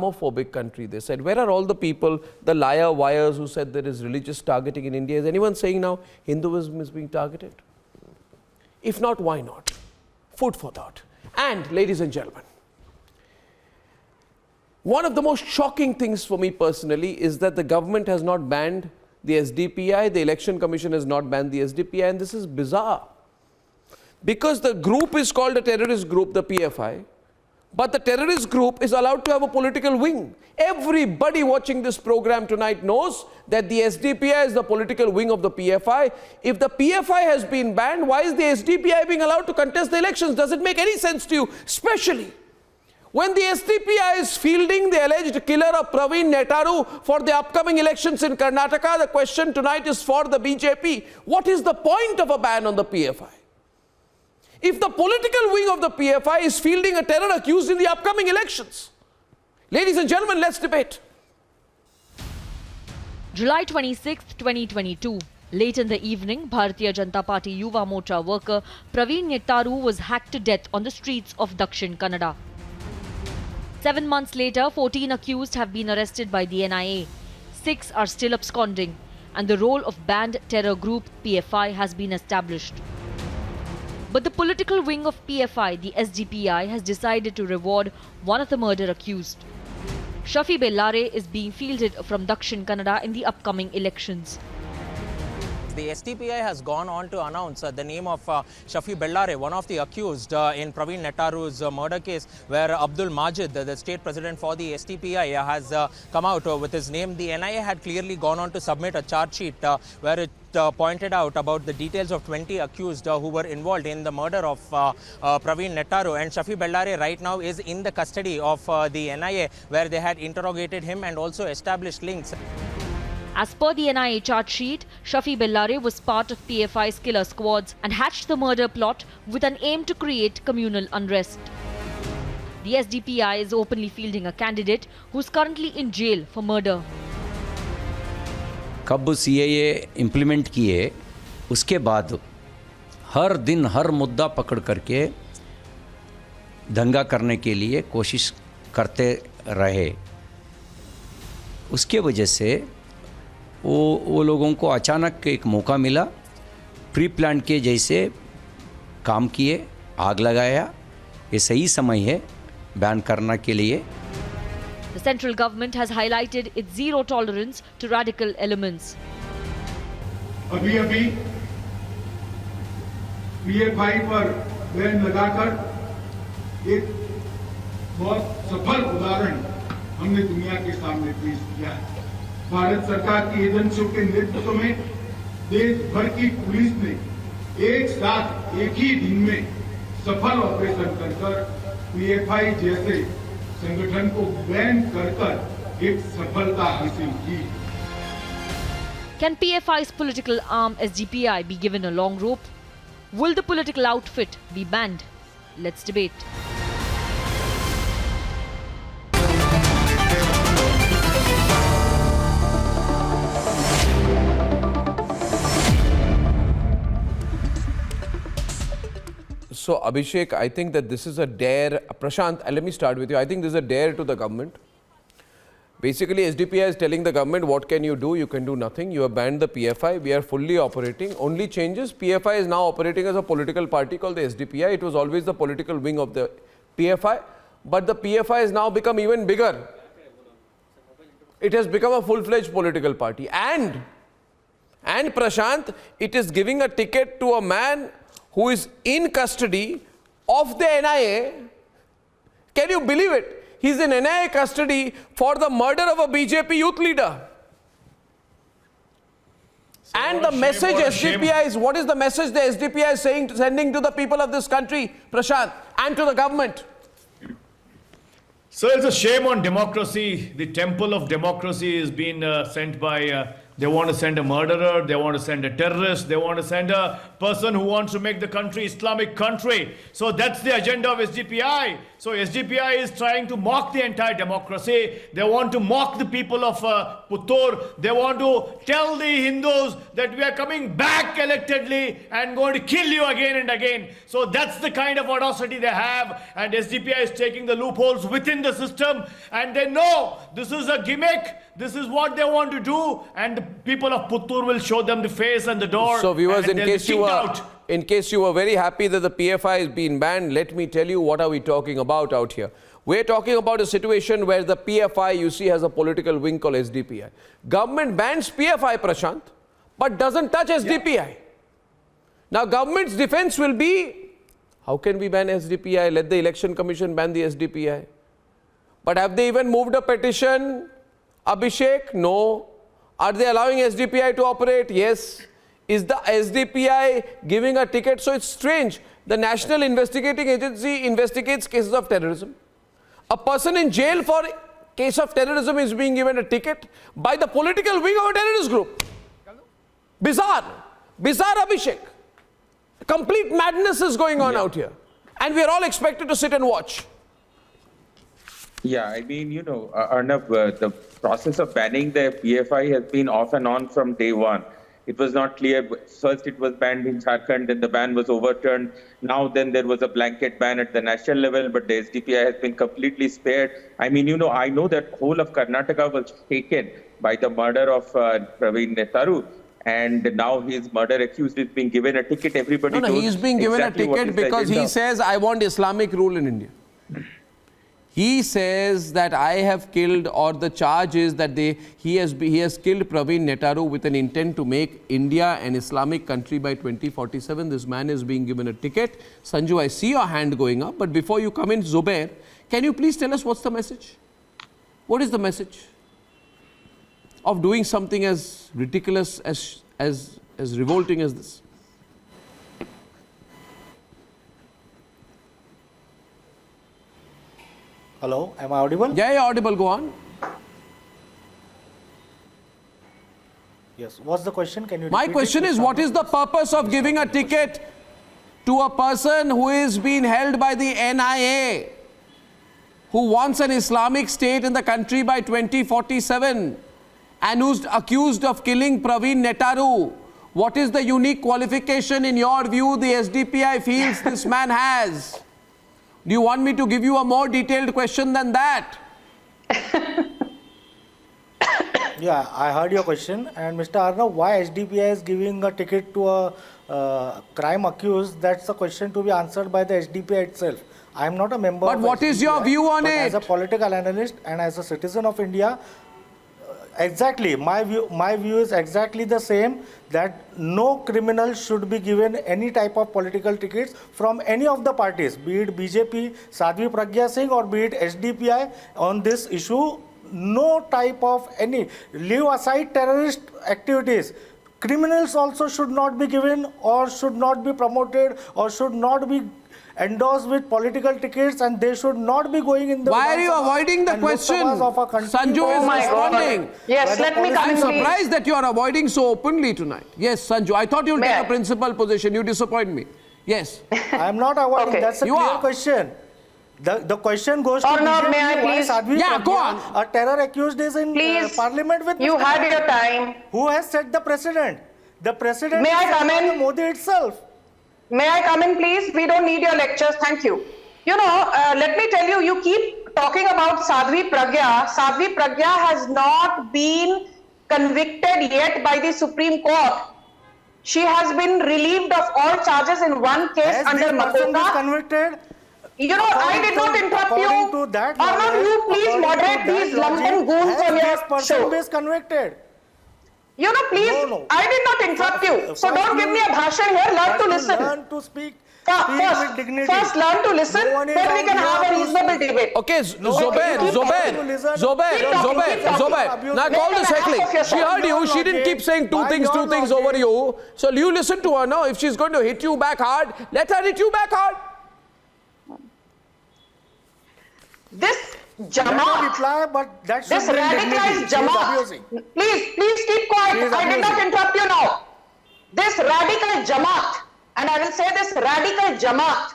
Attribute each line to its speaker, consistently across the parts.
Speaker 1: Islamophobic country, they said. Where are all the people, the liar wires who said there is religious targeting in India? Is anyone saying now Hinduism is being targeted? If not, why not? Food for thought. And ladies and gentlemen, one of the most shocking things for me personally is that the government has not banned the SDPI, the Election Commission has not banned the SDPI, and this is bizarre. Because the group is called a terrorist group, the PFI, but the terrorist group is allowed to have a political wing. Everybody watching this program tonight knows that the SDPI is the political wing of the PFI. If the PFI has been banned, why is the SDPI being allowed to contest the elections? Does it make any sense to you? Especially when the SDPI is fielding the alleged killer of Praveen Nettaru for the upcoming elections in Karnataka, the question tonight is for the BJP. What is the point of a ban on the PFI? If the political wing of the PFI is fielding a terror accused in the upcoming elections. Ladies and gentlemen, let's debate.
Speaker 2: July 26, 2022. Late in the evening, Bharatiya Janata Party Yuva Morcha worker Praveen Nettaru was hacked to death on the streets of Dakshin Kannada. 7 months later, 14 accused have been arrested by the NIA. 6 are still absconding, and the role of banned terror group PFI has been established. But the political wing of PFI, the SDPI, has decided to reward one of the murder accused. Shafi Bellare is being fielded from Dakshin Kannada in the upcoming elections.
Speaker 3: The SDPI has gone on to announce the name of Shafi Bellare, one of the accused in Praveen Nettaru's murder case, where Abdul Majid, the state president for the SDPI, has come out with his name. The NIA had clearly gone on to submit a charge sheet where it pointed out about the details of 20 accused who were involved in the murder of Praveen Nettaru. And Shafi Bellare right now is in the custody of the NIA, where they had interrogated him and also established links.
Speaker 2: As per the NIA charge sheet, Shafi Bellare was part of PFI's killer squads and hatched the murder plot with an aim to create communal unrest. The SDPI is openly fielding a candidate who is currently in jail for murder.
Speaker 4: कब CAA implement किए उसके बाद हर दिन हर मुद्दा पकड़ करके दंगा करने के लिए कोशिश करते रहे. उसके वजह से वो लोगों को अचानक एक मौका मिला, प्री प्लान के जैसे काम किए, आग लगाया. ये सही समय है बैन करने के लिए.
Speaker 2: The central government has highlighted its zero tolerance to radical elements.
Speaker 5: अभी PFI पर बैन लगाकर एक बहुत सफल उदाहरण हमने दुनिया के सामने पेश किया है. भारत सरकार की एजेंसियों के नेतृत्व में देश भर की पुलिस ने एक साथ एक ही दिन में सफल ऑपरेशन कर PFI जैसे संगठन को बैन कर एक सफलता हासिल की.
Speaker 2: Can PFI's political arm SDPI be given a long rope? Will the political outfit be banned? Let's debate.
Speaker 1: So Abhishek, I think that this is a dare. Prashant, let me start with you. I think this is a dare to the government. Basically, SDPI is telling the government, what can you do? You can do nothing. You have banned the PFI. We are fully operating. Only changes, PFI is now operating as a political party called the SDPI. It was always the political wing of the PFI. But the PFI has now become even bigger. It has become a full-fledged political party. And Prashant, it is giving a ticket to a man who is in custody of the NIA. Can you believe it? He's in NIA custody for the murder of a BJP youth leader. So and the message SDPI is, what is the message the SDPI is sending to the people of this country, Prashant, and to the government?
Speaker 6: So it's a shame on democracy. The temple of democracy is being sent by, they want to send a murderer, they want to send a terrorist, they want to send a person who wants to make the country Islamic country. So that's the agenda of SDPI. So SDPI is trying to mock the entire democracy. They want to mock the people of Puttur. They want to tell the Hindus that we are coming back electedly and going to kill you again and again. So that's the kind of audacity they have, and SDPI is taking the loopholes within the system, and they know this is a gimmick. This is what they want to do, and the people of Puttur will show them the face and the door.
Speaker 1: So viewers,
Speaker 6: and
Speaker 1: in
Speaker 6: they'll
Speaker 1: case
Speaker 6: be
Speaker 1: you
Speaker 6: kicked
Speaker 1: were
Speaker 6: out.
Speaker 1: in case you were very happy that the PFI has been banned, let me tell you what are we talking about out here. We're talking about a situation where the PFI, you see, has a political wing called SDPI. Government bans PFI, Prashant, but doesn't touch SDPI. Now, government's defense will be, how can we ban SDPI? Let the election commission ban the SDPI. But have they even moved a petition, Abhishek? No. Are they allowing SDPI to operate? Yes. Is the SDPI giving a ticket? So it's strange. The National Investigating Agency investigates cases of terrorism. A person in jail for case of terrorism is being given a ticket by the political wing of a terrorist group. Bizarre. Bizarre, Abhishek. Complete madness is going on out here. And we are all expected to sit and watch.
Speaker 7: Yeah, I mean, Arnab, the process of banning the PFI has been off and on from day one. It was not clear. First, it was banned in Jharkhand, then the ban was overturned. Now, then there was a blanket ban at the national level, but the SDPI has been completely spared. I mean, I know that whole of Karnataka was taken by the murder of Praveen Nettaru. And now his murder accused is being given a ticket. Everybody knows
Speaker 1: he's being given
Speaker 7: exactly
Speaker 1: a ticket because he says, I want Islamic rule in India. He says that I have killed, or the charge is that he has killed Praveen Nettaru with an intent to make India an Islamic country by 2047. This man is being given a ticket. Sanju, I see your hand going up, but before you come in, Zubair, can you please tell us what's the message? What is the message of doing something as ridiculous, as revolting as this?
Speaker 8: Hello, am I audible?
Speaker 1: Yeah, you're audible. Go on.
Speaker 8: Yes. What's the question? Can you
Speaker 1: My
Speaker 8: repeat
Speaker 1: question
Speaker 8: it?
Speaker 1: is, what is the purpose of giving a ticket to a person who is being held by the NIA, who wants an Islamic state in the country by 2047, and who's accused of killing Praveen Nettaru? What is the unique qualification in your view the SDPI feels this man has? Do you want me to give you a more detailed question than that?
Speaker 8: Yeah, I heard your question. And Mr. Arnab, why SDPI is giving a ticket to a crime accused? That's a question to be answered by the SDPI itself. I am not a member
Speaker 1: But
Speaker 8: of
Speaker 1: what is your
Speaker 8: SDPI,
Speaker 1: view on
Speaker 8: but
Speaker 1: it?
Speaker 8: As a political analyst and as a citizen of India, exactly, my view is exactly the same, that no criminal should be given any type of political tickets from any of the parties, be it BJP, Sadhvi Pragya Singh, or be it SDPI. On this issue, no type of any, leave aside terrorist activities, criminals also should not be given or should not be promoted or should not be endorsed with political tickets, and they should not be going in the...
Speaker 1: Why are you avoiding the question? Sanju is responding.
Speaker 9: Yes, let me come
Speaker 1: I'm
Speaker 9: in,
Speaker 1: surprised that you are avoiding so openly tonight. Yes, Sanju, I thought you'll
Speaker 9: May
Speaker 1: take
Speaker 9: I?
Speaker 1: a principal position. You disappoint me. Yes.
Speaker 8: I am not avoiding.
Speaker 9: Okay.
Speaker 8: That's a
Speaker 1: You
Speaker 8: clear
Speaker 1: are.
Speaker 8: question. The question goes to
Speaker 9: Arnab,
Speaker 8: BJP,
Speaker 9: may I
Speaker 8: why
Speaker 9: please?
Speaker 8: Sadhvi
Speaker 1: Yeah, go
Speaker 8: Pragya,
Speaker 1: on.
Speaker 8: a terror accused, is in
Speaker 9: Please,
Speaker 8: parliament with
Speaker 9: you
Speaker 8: Mr.
Speaker 9: had
Speaker 8: Modi.
Speaker 9: your time.
Speaker 8: Who has set the precedent? The precedent
Speaker 9: May
Speaker 8: is
Speaker 9: I
Speaker 8: set
Speaker 9: come
Speaker 8: by
Speaker 9: in?
Speaker 8: the Modi itself.
Speaker 9: May I come in, please? We don't need your lectures. Thank you. Let me tell you, you keep talking about Sadhvi Pragya. Sadhvi Pragya has not been convicted yet by the Supreme Court. She has been relieved of all charges in one case
Speaker 8: Has
Speaker 9: under
Speaker 8: this person been
Speaker 9: Makoka.
Speaker 8: convicted?
Speaker 9: I did not interrupt you.
Speaker 8: According to that
Speaker 9: Arnab,
Speaker 8: knowledge,
Speaker 9: you please
Speaker 8: according to
Speaker 9: moderate
Speaker 8: that
Speaker 9: these London
Speaker 8: logic,
Speaker 9: goons on
Speaker 8: has
Speaker 9: your
Speaker 8: this person
Speaker 9: show.
Speaker 8: been convicted?
Speaker 9: Please,
Speaker 8: No.
Speaker 9: I did not interrupt you. So don't give me a bhashan here. Learn to listen.
Speaker 8: Learn to speak.
Speaker 9: First,
Speaker 8: with dignity.
Speaker 9: learn to listen,
Speaker 8: No one is
Speaker 9: then we can
Speaker 8: out
Speaker 9: have a
Speaker 8: here to
Speaker 9: reasonable
Speaker 8: speak.
Speaker 9: debate.
Speaker 1: Okay, Zubair. Now call this heckling. She heard you. She didn't keep saying two things over you. So you listen to her now. If she's going to hit you back hard, let her hit you back hard.
Speaker 9: This
Speaker 8: Let her
Speaker 9: Jamaat,
Speaker 8: reply, but that should
Speaker 9: this
Speaker 8: bring
Speaker 9: radicalized
Speaker 8: dignity. She is
Speaker 9: Jamaat,
Speaker 8: abusing.
Speaker 9: please keep quiet.
Speaker 8: She is
Speaker 9: I did not
Speaker 8: abusing.
Speaker 9: interrupt you now. This radical Jamaat and I will say this radical Jamaat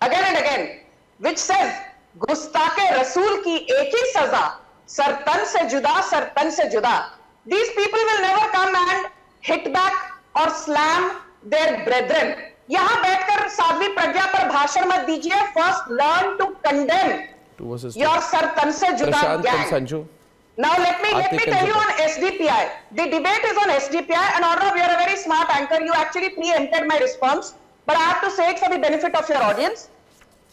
Speaker 9: again and again, which says, Gustake Rasool ki ek hi saza, sar tan se juda. These people will never come and hit back or slam their brethren. यहाँ बैठकर साध्वी प्रज्ञा पर भाषण मत दीजिए. First learn to condemn your sar tan se juda gang. Now let me tell you on SDPI. The debate is on SDPI, and Arnab, you are a very smart anchor. You actually preempted my response, but I have to say it for the benefit of your audience.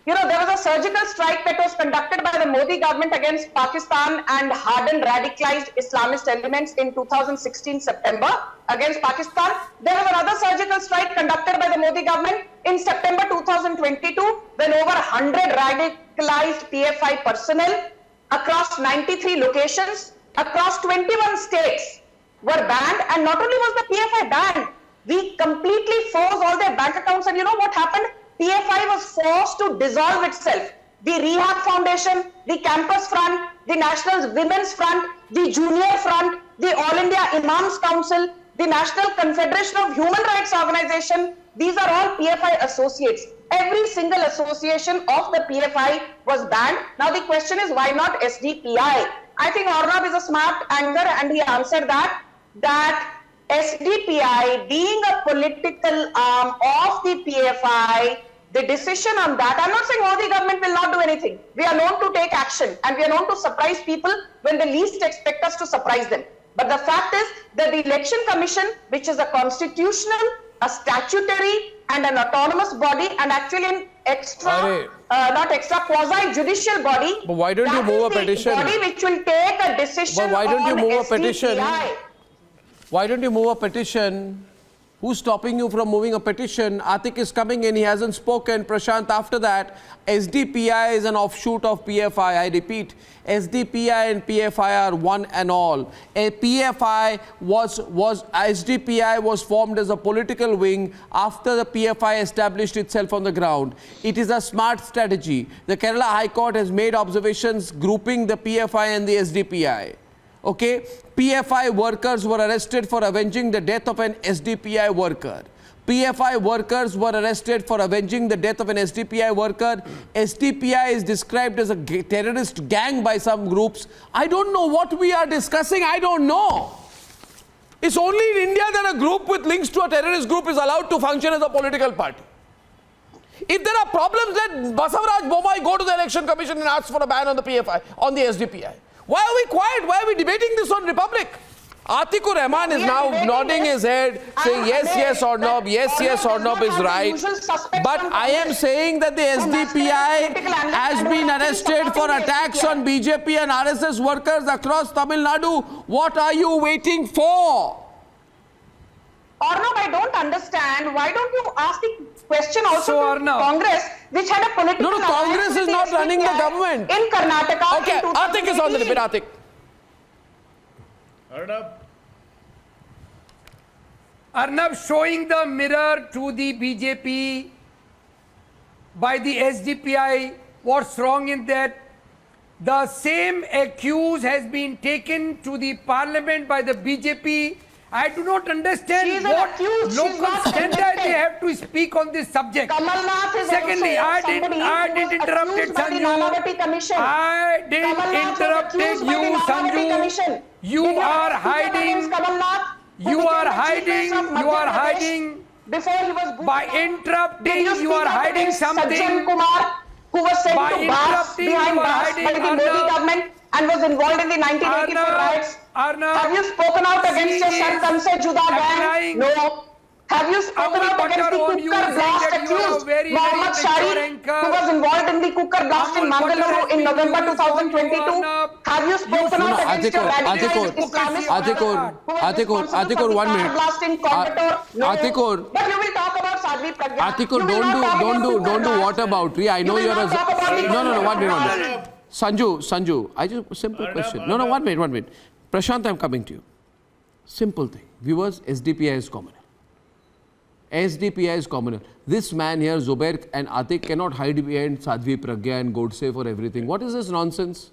Speaker 9: You know, there was a surgical strike that was conducted by the Modi government against Pakistan and hardened radicalized Islamist elements in 2016 September against Pakistan. There was another surgical strike conducted by the Modi government in September 2022 when over 100 radicalized PFI personnel across 93 locations, across 21 states were banned. And not only was the PFI banned, we completely froze all their bank accounts. And you know what happened? PFI was forced to dissolve itself. The Rehab Foundation, the Campus Front, the National Women's Front, the Junior Front, the All India Imams Council, the National Confederation of Human Rights Organization, these are all PFI associates. Every single association of the PFI was banned. Now the question is, why not SDPI? I think Arnab is a smart anchor and he answered that SDPI being a political arm of the PFI, the decision on that, I'm not saying Modi government will not do anything. We are known to take action and we are known to surprise people when they least expect us to surprise them. But the fact is that the Election Commission, which is a constitutional, a statutory and an autonomous body, and actually an extra, not extra, quasi-judicial body.
Speaker 1: But why don't you move a petition?
Speaker 9: Body which will take a decision.
Speaker 1: But why don't you move a petition?
Speaker 9: SDPI.
Speaker 1: Why don't you move a petition? Who's stopping you from moving a petition? Atik is coming in, he hasn't spoken. Prashant, after that, SDPI is an offshoot of PFI. I repeat, SDPI and PFI are one and all. SDPI was formed as a political wing after the PFI established itself on the ground. It is a smart strategy. The Kerala High Court has made observations grouping the PFI and the SDPI. Okay, PFI workers were arrested for avenging the death of an SDPI worker. PFI workers were arrested for avenging the death of an SDPI worker. SDPI is described as a terrorist gang by some groups. I don't know what we are discussing. I don't know. It's only in India that a group with links to a terrorist group is allowed to function as a political party. If there are problems, let Basavaraj Bommai go to the Election Commission and ask for a ban on the PFI, on the SDPI. Why are we quiet? Why are we debating this on Republic? Atikur Rahman is now nodding his head, saying yes, Arnab, yes, Arnab is right. But I am saying that the SDPI has been arrested for attacks on BJP and RSS workers across Tamil Nadu. What are you waiting for?
Speaker 9: Arnab, I don't understand. Why don't you ask the question also to
Speaker 10: Arnab,
Speaker 9: Congress, which had a political...
Speaker 1: No, Congress is not running the government.
Speaker 9: In Karnataka.
Speaker 1: Okay, Atik is on the debate, Atik.
Speaker 10: Arnab, showing the mirror to the BJP by the SDPI, what's wrong in that? The same accuse has been taken to the parliament by the BJP. I do not understand what local standard they have to speak on this subject. Secondly, I didn't interrupt it, Sanju. I didn't interrupt you, Sanju. You are hiding. You are hiding.
Speaker 9: Before he was
Speaker 10: by interrupting, you are hiding something.
Speaker 9: Who was sent to bars behind bars by the Modi government and was involved in the 1984 riots. Have you spoken out against your Sar Tan Se Juda gang? No. Have you spoken out against the cooker blast accused Mohammad Shari, who was involved in the cooker blast in Mangaluru in November 2022? Have you spoken out against your radicalized Islamist
Speaker 1: Atikur, 1 minute.
Speaker 9: blast in Coimbatore? No.
Speaker 1: Atikur.
Speaker 9: But you will talk about Sadhvi Pragya.
Speaker 1: Atikur, don't do what about I know you're a... No, 1 minute. Sanju, I just, simple question. No, 1 minute. Prashant, I'm coming to you. Simple thing. Viewers, SDPI is communal. SDPI is communal. This man here, Zubair and Atik, cannot hide behind Sadhvi Pragya and Godse for everything. What is this nonsense?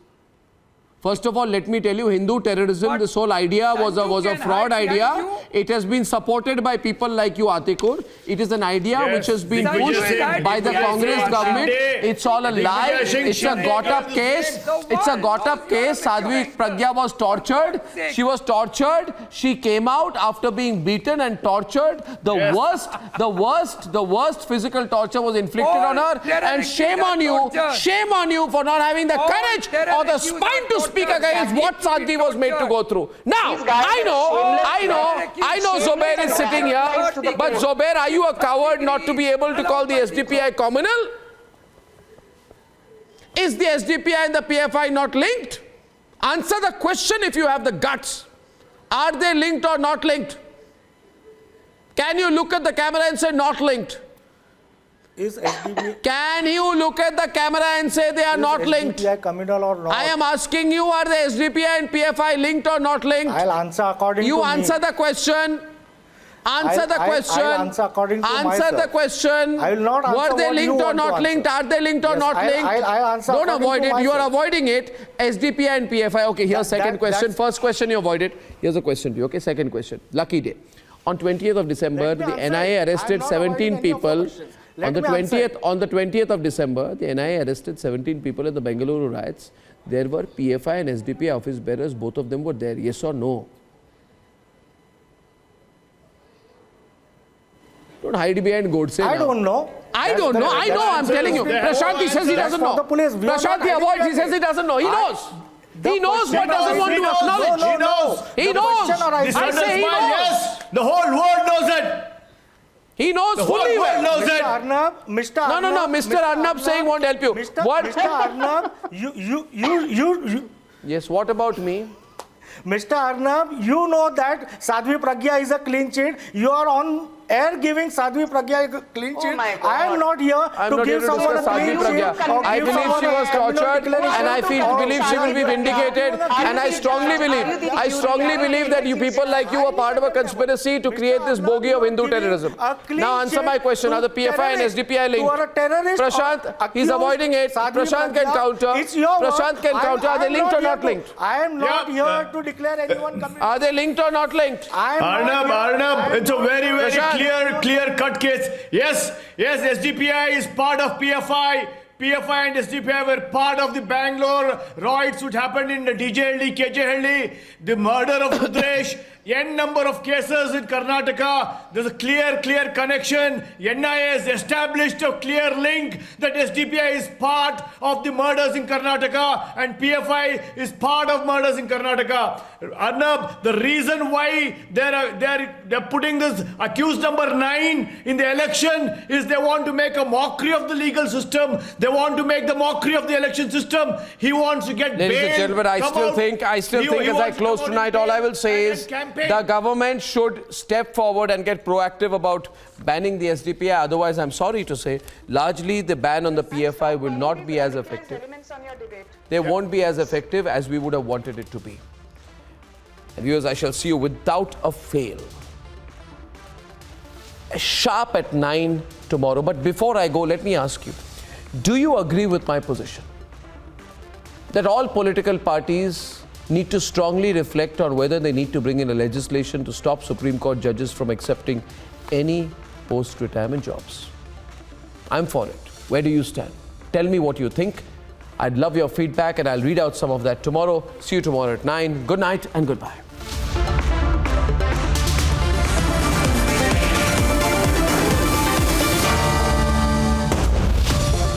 Speaker 1: First of all, let me tell you, Hindu terrorism, this whole idea was a fraud idea. It has been supported by people like you, Atikur. It is an idea which has been pushed by the Congress government. It's all a lie. It's a got-up case. It's a got-up case. Sadhvi Pragya was tortured. She was tortured. She came out after being beaten and tortured. The worst physical torture was inflicted on her. And shame on you for not having the courage or the spine to speak against what Sadhvi was made to go through. Now, I know Zubair is sitting here, but Zubair, are you a coward not to be able to call the SDPI communal? Is the SDPI and the PFI not linked? Answer the question if you have the guts. Are they linked or not linked? Can you look at the camera and say not linked? Can you look at the camera and say they are not linked?
Speaker 8: SDPI communal or not?
Speaker 1: I am asking you, are the SDPI and PFI linked or not linked?
Speaker 8: I'll answer according to
Speaker 1: You
Speaker 8: me.
Speaker 1: answer the question. Answer the question.
Speaker 8: I'll answer according to
Speaker 1: Answer
Speaker 8: myself.
Speaker 1: the question.
Speaker 8: I will not answer
Speaker 1: Were they
Speaker 8: what you
Speaker 1: linked or
Speaker 8: want to
Speaker 1: not linked?
Speaker 8: answer.
Speaker 1: Are they linked or
Speaker 8: Yes,
Speaker 1: not linked?
Speaker 8: I'll answer
Speaker 1: Don't
Speaker 8: according
Speaker 1: avoid
Speaker 8: to
Speaker 1: it. You are
Speaker 8: myself.
Speaker 1: avoiding it. SDPI and PFI. Okay, here's second question. First question you avoided. Here's a question to you. Okay, second question. Lucky day. On 20th of December, the NIA arrested 17 people. On the 20th of December, the NIA arrested 17 people in the Bengaluru riots. There were PFI and SDPI office bearers. Both of them were there. Yes or no? Don't hide behind Godse.
Speaker 8: I don't know.
Speaker 1: I don't know. I know. I'm telling you. Prashant, he says he doesn't know. Prashant, he avoids. He says he doesn't know. He knows. He knows but doesn't want to acknowledge.
Speaker 6: He knows.
Speaker 1: He knows.
Speaker 6: I say he knows. Yes. The whole world knows it.
Speaker 1: He knows
Speaker 6: The
Speaker 1: fully
Speaker 6: whole world
Speaker 1: well.
Speaker 6: knows
Speaker 8: Mr.
Speaker 6: it.
Speaker 8: Arnab, Mr. Arnab.
Speaker 1: No. Mr. Arnab saying won't help you.
Speaker 8: Mr.
Speaker 1: What?
Speaker 8: Mr. Arnab, you.
Speaker 1: Yes, what about me?
Speaker 8: Mr. Arnab, you know that Sadhvi Pragya is a clean sheet. You are on air giving Sadhvi Pragya a clean sheet.
Speaker 9: my God.
Speaker 8: I am not here to give someone a clean sheet.
Speaker 1: I believe she was tortured and I believe she will be vindicated, and I strongly believe that you people like you are part of a conspiracy to create this bogey of Hindu terrorism. Now answer my question. Are the PFI and SDPI linked? Prashant, he's avoiding it. Prashant can counter. Prashant can counter. Are they linked or not linked?
Speaker 8: I am not here to declare anyone communist.
Speaker 1: Are they linked or not linked?
Speaker 6: Arnab, it's a very clear cut case. Yes, SDPI is part of PFI. PFI and SDPI were part of the Bangalore riots which happened in the DJHalli, KJHalli, the murder of Rudresh, n number of cases in Karnataka. There's a clear connection. NIA has established a clear link that SDPI is part of the murders in Karnataka and PFI is part of murders in Karnataka. Arnab, the reason why they're putting this accused number 9 in the election is they want to make a mockery of the legal system. They want to make the mockery of the election system. He wants to get bailed.
Speaker 1: Ladies and gentlemen, I still think as I close tonight, all I will say is the government should step forward and get proactive about banning the SDPI. Otherwise, I'm sorry to say, largely the ban on the PFI will not be as effective. They won't be as effective as we would have wanted it to be. And viewers, I shall see you without a fail, sharp at 9 tomorrow. But before I go, let me ask you, do you agree with my position that all political parties need to strongly reflect on whether they need to bring in a legislation to stop Supreme Court judges from accepting any post-retirement jobs? I'm for it. Where do you stand? Tell me what you think. I'd love your feedback and I'll read out some of that tomorrow. See you tomorrow at 9. Good night and goodbye.